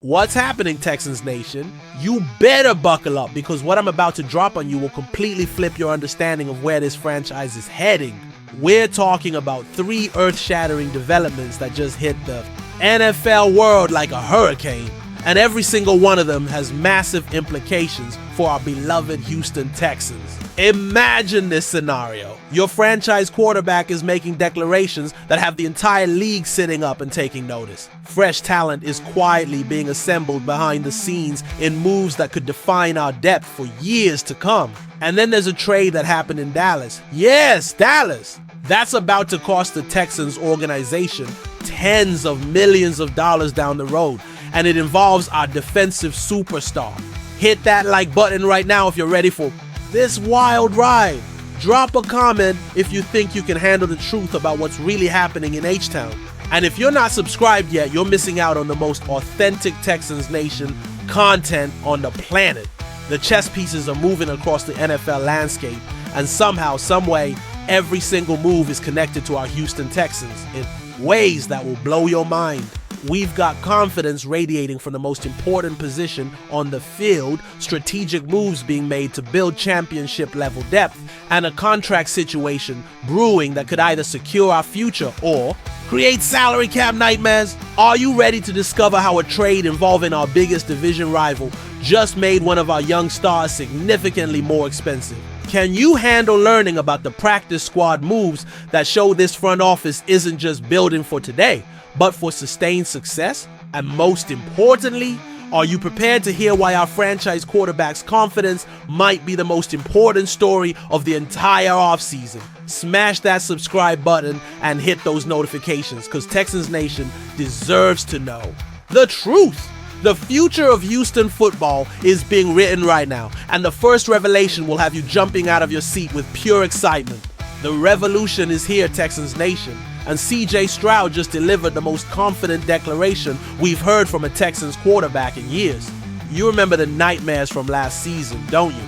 What's happening, Texans Nation? You better buckle up because what I'm about to drop on you will completely flip your understanding of where this franchise is heading. We're talking about 3 earth-shattering developments that just hit the NFL world like a hurricane, and every single one of them has massive implications for our beloved Houston Texans. Imagine this scenario. Your franchise quarterback is making declarations that have the entire league sitting up and taking notice. Fresh talent is quietly being assembled behind the scenes in moves that could define our depth for years to come. And then there's a trade that happened in Dallas. Yes, Dallas! That's about to cost the Texans organization tens of millions of dollars down the road, and it involves our defensive superstar. Hit that like button right now if you're ready for this wild ride. Drop a comment if you think you can handle the truth about what's really happening in H-Town. And if you're not subscribed yet, you're missing out on the most authentic Texans Nation content on the planet. The chess pieces are moving across the NFL landscape, and somehow, someway, every single move is connected to our Houston Texans in ways that will blow your mind. We've got confidence radiating from the most important position on the field, strategic moves being made to build championship-level depth, and a contract situation brewing that could either secure our future or create salary cap nightmares. Are you ready to discover how a trade involving our biggest division rival just made one of our young stars significantly more expensive? Can you handle learning about the practice squad moves that show this front office isn't just building for today, but for sustained success? And most importantly, are you prepared to hear why our franchise quarterback's confidence might be the most important story of the entire offseason? Smash that subscribe button and hit those notifications, because Texans Nation deserves to know the truth. The future of Houston football is being written right now, and the first revelation will have you jumping out of your seat with pure excitement. The revolution is here, Texans Nation, and CJ Stroud just delivered the most confident declaration we've heard from a Texans quarterback in years. You remember the nightmares from last season, don't you?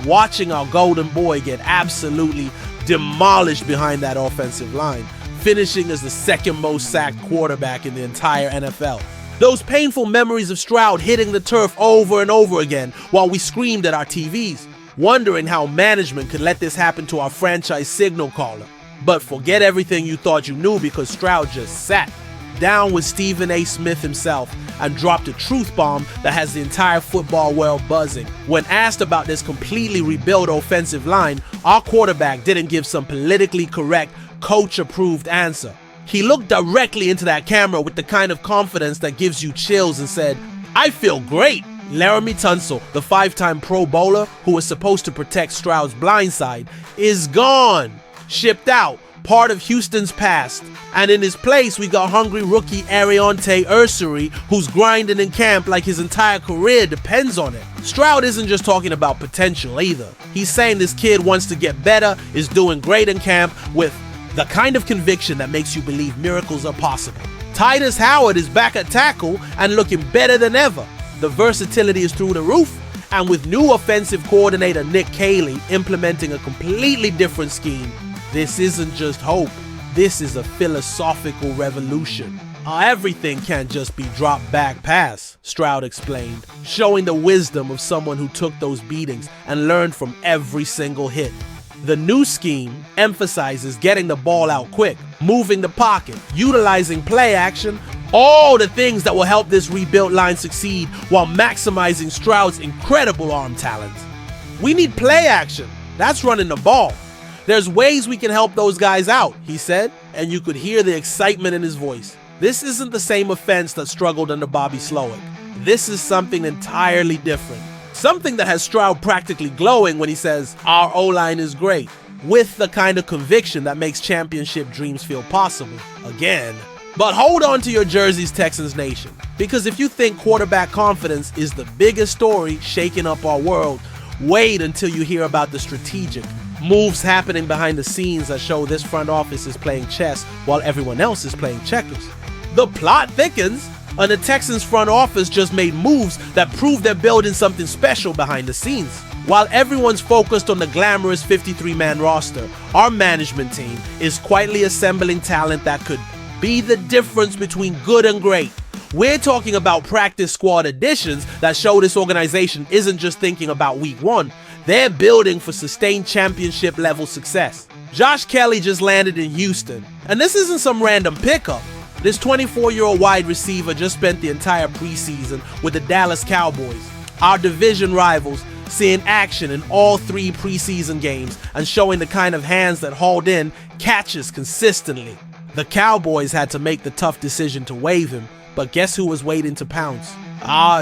Watching our golden boy get absolutely demolished behind that offensive line, finishing as the second most sacked quarterback in the entire NFL. Those painful memories of Stroud hitting the turf over and over again while we screamed at our TVs, wondering how management could let this happen to our franchise signal caller. But forget everything you thought you knew, because Stroud just sat down with Stephen A. Smith himself and dropped a truth bomb that has the entire football world buzzing. When asked about this completely rebuilt offensive line, our quarterback didn't give some politically correct, coach-approved answer. He looked directly into that camera with the kind of confidence that gives you chills and said, "I feel great." Laramie Tunsil, the 5-time Pro Bowler who was supposed to protect Stroud's blind side, is gone. Shipped out, part of Houston's past. And in his place, we got hungry rookie Ariante Ursery, who's grinding in camp like his entire career depends on it. Stroud isn't just talking about potential either. He's saying this kid wants to get better, is doing great in camp with the kind of conviction that makes you believe miracles are possible. Titus Howard is back at tackle and looking better than ever. The versatility is through the roof, and with new offensive coordinator Nick Caley implementing a completely different scheme, this isn't just hope, this is a philosophical revolution. Everything can't just be drop back pass, Stroud explained, showing the wisdom of someone who took those beatings and learned from every single hit. The new scheme emphasizes getting the ball out quick, moving the pocket, utilizing play action, all the things that will help this rebuilt line succeed while maximizing Stroud's incredible arm talent. We need play action. That's running the ball. There's ways we can help those guys out, he said, and you could hear the excitement in his voice. This isn't the same offense that struggled under Bobby Slowick. This is something entirely different. Something that has Stroud practically glowing when he says, "Our O-line is great," with the kind of conviction that makes championship dreams feel possible again. But hold on to your jerseys, Texans Nation, because if you think quarterback confidence is the biggest story shaking up our world, wait until you hear about the strategic moves happening behind the scenes that show this front office is playing chess while everyone else is playing checkers. The plot thickens, and the Texans front office just made moves that prove they're building something special behind the scenes. While everyone's focused on the glamorous 53-man roster, our management team is quietly assembling talent that could be the difference between good and great. We're talking about practice squad additions that show this organization isn't just thinking about week one, they're building for sustained championship level success. Josh Kelly just landed in Houston, and this isn't some random pickup. This 24-year-old wide receiver just spent the entire preseason with the Dallas Cowboys, our division rivals, seeing action in all 3 preseason games and showing the kind of hands that hauled in catches consistently. The Cowboys had to make the tough decision to waive him, but guess who was waiting to pounce?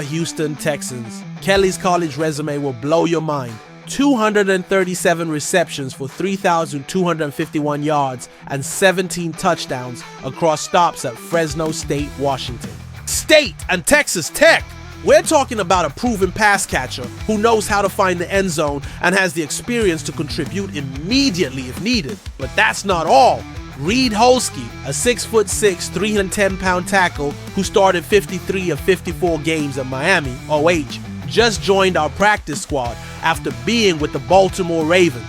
Houston Texans. Kelly's college resume will blow your mind. 237 receptions for 3,251 yards and 17 touchdowns across stops at Fresno State, Washington State, and Texas Tech. We're talking about a proven pass catcher who knows how to find the end zone and has the experience to contribute immediately if needed. But that's not all. Reed Holsky, a 6'6", 310-pound tackle who started 53 of 54 games at Miami, OH, just joined our practice squad after being with the Baltimore Ravens.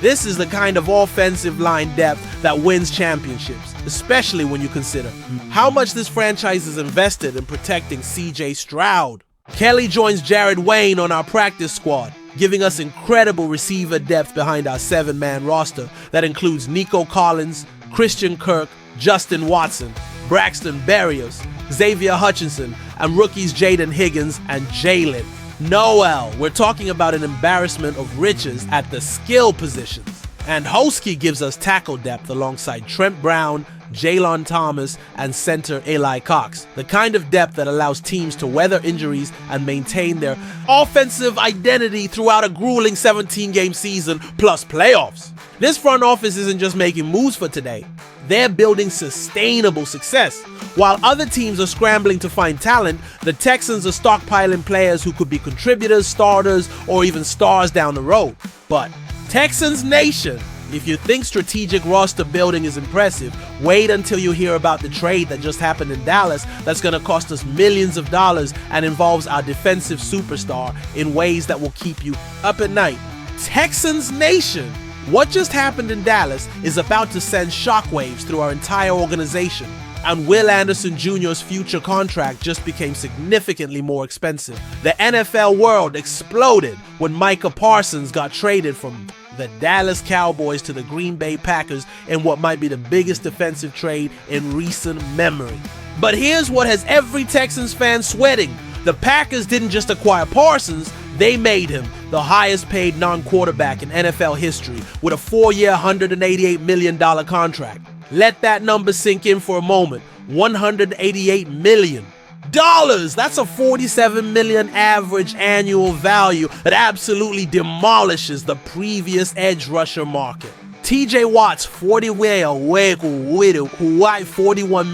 This is the kind of offensive line depth that wins championships, especially when you consider how much this franchise is invested in protecting CJ Stroud. Kelly joins Jared Wayne on our practice squad, giving us incredible receiver depth behind our 7-man roster that includes Nico Collins, Christian Kirk, Justin Watson, Braxton Berrios, Xavier Hutchinson, and rookies Jaden Higgins and Jalen Noel. We're talking about an embarrassment of riches at the skill positions. And Holsky gives us tackle depth alongside Trent Brown, Jalen Thomas, and center Eli Cox. The kind of depth that allows teams to weather injuries and maintain their offensive identity throughout a grueling 17-game season plus playoffs. This front office isn't just making moves for today. They're building sustainable success. While other teams are scrambling to find talent, the Texans are stockpiling players who could be contributors, starters, or even stars down the road. But Texans Nation, if you think strategic roster building is impressive, wait until you hear about the trade that just happened in Dallas that's going to cost us millions of dollars and involves our defensive superstar in ways that will keep you up at night. Texans Nation, what just happened in Dallas is about to send shockwaves through our entire organization. And Will Anderson Jr.'s future contract just became significantly more expensive. The NFL world exploded when Micah Parsons got traded from the Dallas Cowboys to the Green Bay Packers in what might be the biggest defensive trade in recent memory. But here's what has every Texans fan sweating. The Packers didn't just acquire Parsons, they made him the highest paid non-quarterback in NFL history with a 4-year, $188 million contract. Let that number sink in for a moment. $188 million. That's a $47 million average annual value that absolutely demolishes the previous edge rusher market. TJ Watt's 41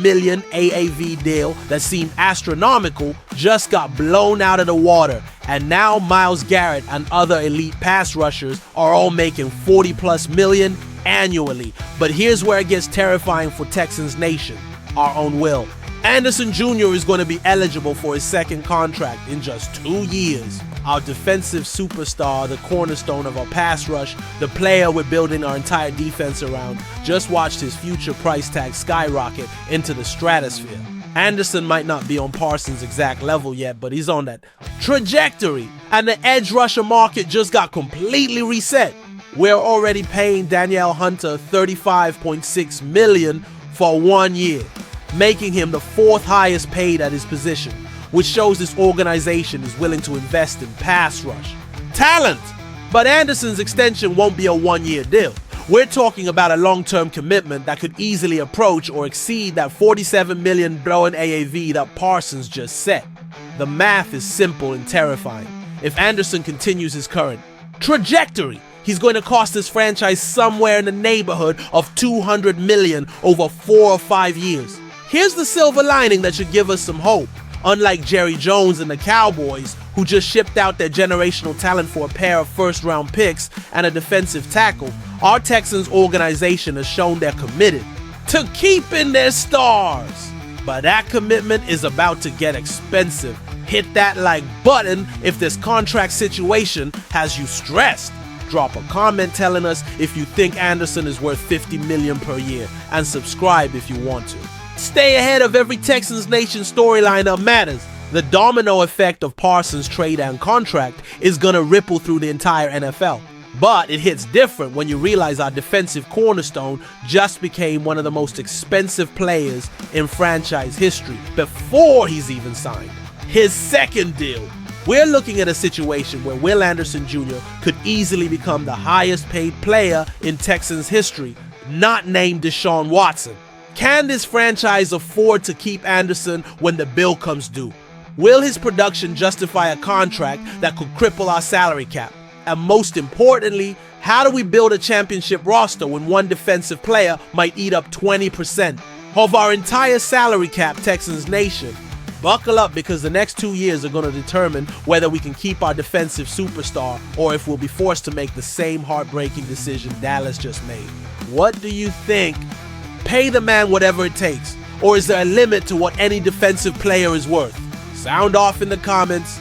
million AAV deal that seemed astronomical just got blown out of the water, and now Myles Garrett and other elite pass rushers are all making 40+ million annually. But here's where it gets terrifying for Texans Nation, our own Will. Anderson Jr. is going to be eligible for his second contract in just 2 years. Our defensive superstar, the cornerstone of our pass rush, the player we're building our entire defense around, just watched his future price tag skyrocket into the stratosphere. Anderson might not be on Parsons' exact level yet, but he's on that trajectory. And the edge rusher market just got completely reset. We're already paying Danielle Hunter $35.6 million for 1 year, making him the 4th highest paid at his position, which shows this organization is willing to invest in pass rush talent. But Anderson's extension won't be a 1-year deal. We're talking about a long-term commitment that could easily approach or exceed that $47 million blowing AAV that Parsons just set. The math is simple and terrifying. If Anderson continues his current trajectory, he's going to cost this franchise somewhere in the neighborhood of $200 million over 4 or 5 years. Here's the silver lining that should give us some hope. Unlike Jerry Jones and the Cowboys, who just shipped out their generational talent for a pair of first-round picks and a defensive tackle, our Texans organization has shown they're committed to keeping their stars. But that commitment is about to get expensive. Hit that like button if this contract situation has you stressed. Drop a comment telling us if you think Anderson is worth $50 million per year, and subscribe if you want to. Stay ahead of every Texans Nation storyline that matters. The domino effect of Parsons' trade and contract is going to ripple through the entire NFL. But it hits different when you realize our defensive cornerstone just became one of the most expensive players in franchise history before he's even signed his second deal. We're looking at a situation where Will Anderson Jr. could easily become the highest paid player in Texans history, not named Deshaun Watson. Can this franchise afford to keep Anderson when the bill comes due? Will his production justify a contract that could cripple our salary cap? And most importantly, how do we build a championship roster when one defensive player might eat up 20% of our entire salary cap, Texans Nation? Buckle up, because the next 2 years are going to determine whether we can keep our defensive superstar or if we'll be forced to make the same heartbreaking decision Dallas just made. What do you think? Pay the man whatever it takes, or is there a limit to what any defensive player is worth? Sound off in the comments.